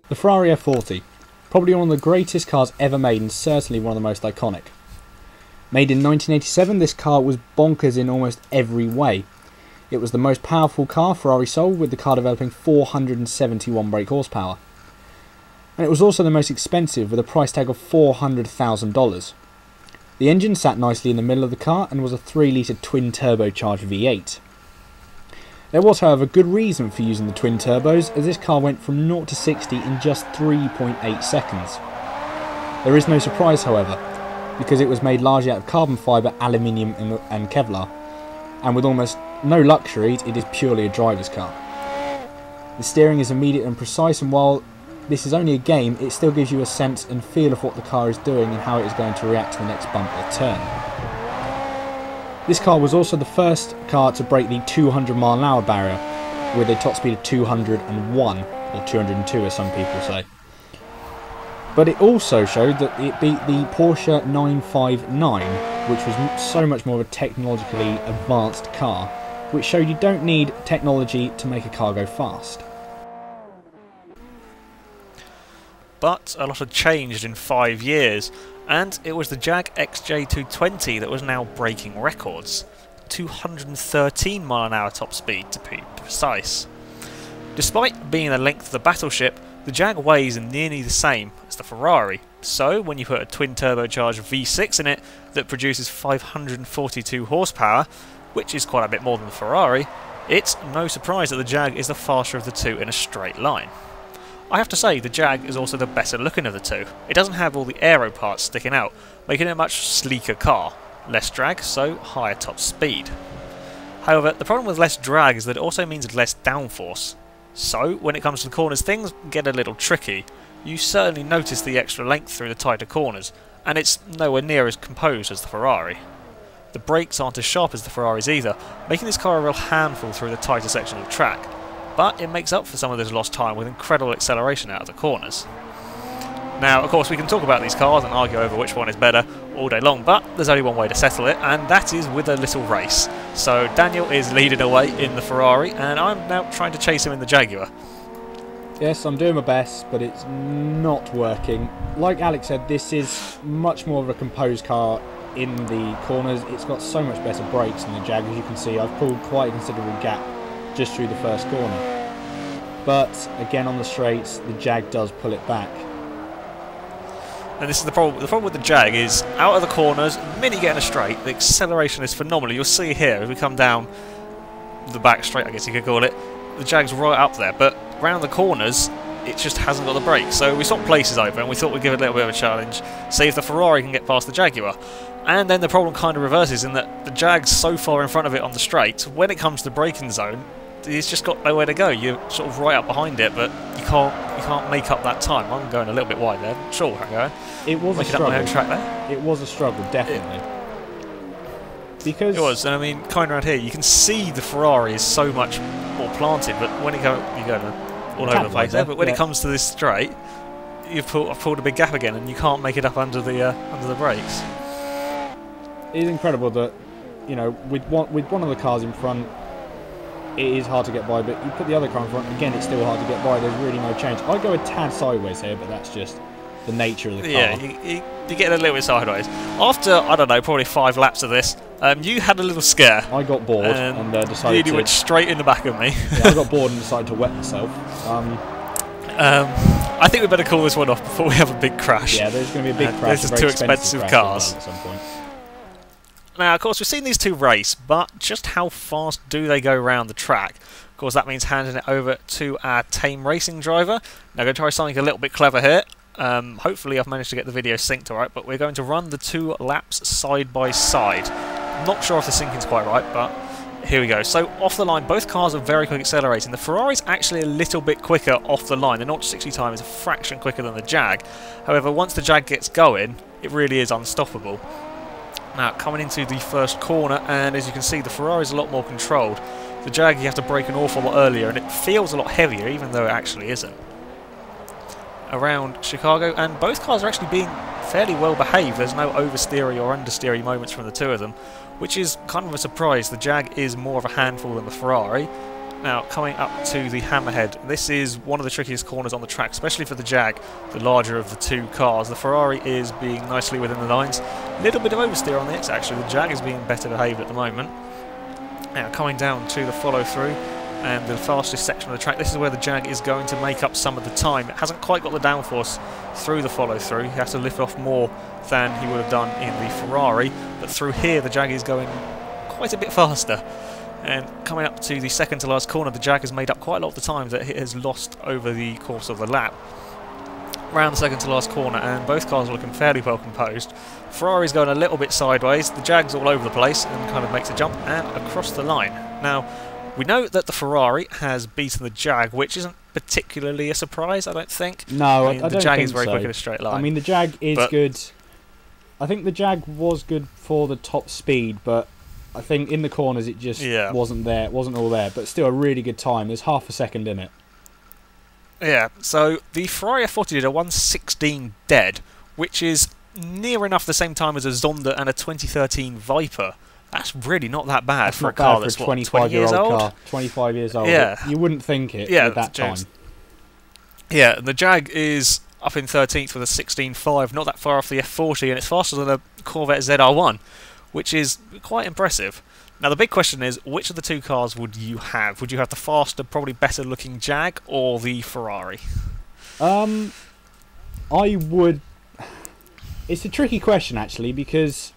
The Ferrari F40, probably one of the greatest cars ever made and certainly one of the most iconic. Made in 1987, this car was bonkers in almost every way. It was the most powerful car Ferrari sold, with the car developing 471 brake horsepower. And it was also the most expensive, with a price tag of $400,000. The engine sat nicely in the middle of the car and was a 3-litre twin-turbocharged V8. There was, however, good reason for using the twin turbos, as this car went from 0 to 60 in just 3.8 seconds. There is no surprise, however, because it was made largely out of carbon fibre, aluminium and Kevlar, and with almost no luxury, it is purely a driver's car. The steering is immediate and precise, and while this is only a game, it still gives you a sense and feel of what the car is doing and how it is going to react to the next bump or turn. This car was also the first car to break the 200-mile-an-hour barrier, with a top speed of 201, or 202 as some people say. But it also showed that it beat the Porsche 959, which was so much more of a technologically advanced car, which showed you don't need technology to make a car go fast. But a lot had changed in 5 years, and it was the Jag Xj220 that was now breaking records. 213 mile/h top speed to be precise. Despite being the length of the battleship, the Jag weighs nearly the same as the Ferrari, so when you put a twin turbocharged V6 in it that produces 542 horsepower, which is quite a bit more than the Ferrari, it's no surprise that the Jag is the faster of the two in a straight line. I have to say, the Jag is also the better looking of the two. It doesn't have all the aero parts sticking out, making it a much sleeker car. Less drag, so higher top speed. However, the problem with less drag is that it also means less downforce. So, when it comes to the corners, things get a little tricky. You certainly notice the extra length through the tighter corners, and it's nowhere near as composed as the Ferrari. The brakes aren't as sharp as the Ferraris either, making this car a real handful through the tighter section of the track. But it makes up for some of this lost time with incredible acceleration out of the corners. Now, of course, we can talk about these cars and argue over which one is better all day long, but there's only one way to settle it, and that is with a little race. So Daniel is leading away in the Ferrari, and I'm now trying to chase him in the Jaguar. Yes, I'm doing my best, but it's not working. Like Alex said, this is much more of a composed car in the corners. It's got so much better brakes than the Jag. As you can see, I've pulled quite a considerable gap just through the first corner. But again, on the straights, the Jag does pull it back. And this is the problem. The problem with the Jag is, out of the corners, the minute you get in a straight, the acceleration is phenomenal. You'll see here, as we come down the back straight, I guess you could call it, the Jag's right up there, but round the corners, it just hasn't got the brakes. So we swapped places over, and we thought we'd give it a little bit of a challenge, see if the Ferrari can get past the Jaguar. And then the problem kind of reverses in that the Jag's so far in front of it on the straight, when it comes to the braking zone, it's just got nowhere to go. You're sort of right up behind it, but you can't make up that time. I'm going a little bit wide there. Not sure where I'm going. It was a struggle. Up my own track there. It was a struggle, definitely. Because it was, and I mean, kind of around here, you can see the Ferrari is so much more planted, but when you go all over the place there. But when it comes to this straight, I've pulled a big gap again, and you can't make it up under the brakes. It is incredible that, you know, with one of the cars in front, it is hard to get by, but you put the other car in front, again, it's still hard to get by. There's really no change. I go a tad sideways here, but that's just the nature of the car. Yeah, you get a little bit sideways. After, I don't know, probably 5 laps of this, you had a little scare. I got bored and decided you went straight in the back of me. Yeah, I got bored and decided to wet myself. I think we better call this one off before we have a big crash. Yeah, there's going to be a big crash. There's just 2 expensive cars. At some point. Now, of course, we've seen these 2 race, but just how fast do they go around the track? Of course, that means handing it over to our tame racing driver. Now, I'm going to try something a little bit clever here. Hopefully, I've managed to get the video synced alright, but we're going to run the 2 laps side by side. I'm not sure if the syncing's quite right, but Here we go. So off the line, both cars are very quick accelerating. The Ferrari's actually a little bit quicker off the line. The 0 to 60 time is a fraction quicker than the Jag. However, once the Jag gets going, it really is unstoppable. Now, coming into the first corner, and as you can see, the Ferrari's a lot more controlled. The Jag, you have to brake an awful lot earlier, and it feels a lot heavier, even though it actually isn't. Around Chicago, and both cars are actually being fairly well behaved. There's no oversteery or understeery moments from the two of them, which is kind of a surprise. The Jag is more of a handful than the Ferrari. Now, coming up to the Hammerhead, this is one of the trickiest corners on the track, especially for the Jag, the larger of the two cars. The Ferrari is being nicely within the lines. A little bit of oversteer on the X, actually. The Jag is being better behaved at the moment. Now, coming down to the follow-through, and the fastest section of the track, this is where the Jag is going to make up some of the time. It hasn't quite got the downforce through the follow-through. He has to lift off more than he would have done in the Ferrari, but through here the Jag is going quite a bit faster. And coming up to the second to last corner, the Jag has made up quite a lot of the time that it has lost over the course of the lap. Round the second to last corner, and both cars are looking fairly well composed. Ferrari's going a little bit sideways, the Jag's all over the place and kind of makes a jump and across the line. Now, we know that the Ferrari has beaten the Jag, which isn't particularly a surprise, I don't think. No, I mean, I the don't Jag think is very so. quick in a straight line. I mean, the Jag is good. I think the Jag was good for the top speed, but I think in the corners it just wasn't there. It wasn't all there, but still a really good time. There's half a second in it. Yeah, so the Ferrari F40 did a 1:16 dead, which is near enough the same time as a Zonda and a 2013 Viper. That's really not that bad for a car that's, what, 20 years old? Car, 25 years old. Yeah. You wouldn't think it at that time. Yeah, the Jag is up in 13th with a 16.5, not that far off the F40, and it's faster than a Corvette ZR1, which is quite impressive. Now, the big question is, which of the two cars would you have? Would you have the faster, probably better-looking Jag or the Ferrari? I would... It's a tricky question, actually, because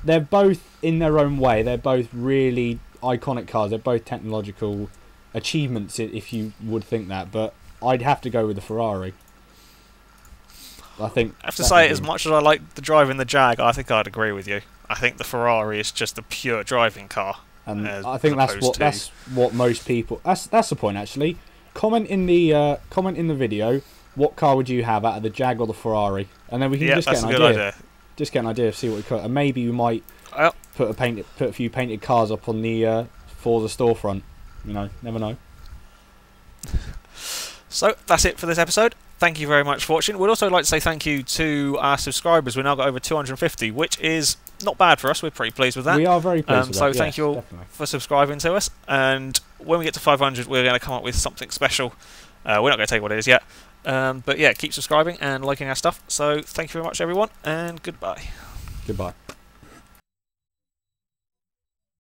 they're both, in their own way, they're both really iconic cars. They're both technological achievements, if you would think that, but I'd have to go with the Ferrari. I have to say, as much as I like the driving the Jag, I think I'd agree with you. I think the Ferrari is just a pure driving car, and I think that's what most people. That's the point, actually. Comment in the video. What car would you have out of the Jag or the Ferrari, and then we can just get an idea. Just get an idea of see what we could, and maybe we might put a few painted cars up on the Forza storefront. You know, never know. So that's it for this episode. Thank you very much for watching. We'd also like to say thank you to our subscribers. We've now got over 250, which is not bad for us. We're pretty pleased with that. We are very pleased with that. So thank you all for subscribing to us. And when we get to 500, we're going to come up with something special. We're not going to tell you what it is yet. But yeah, keep subscribing and liking our stuff. So thank you very much, everyone, and goodbye. Goodbye.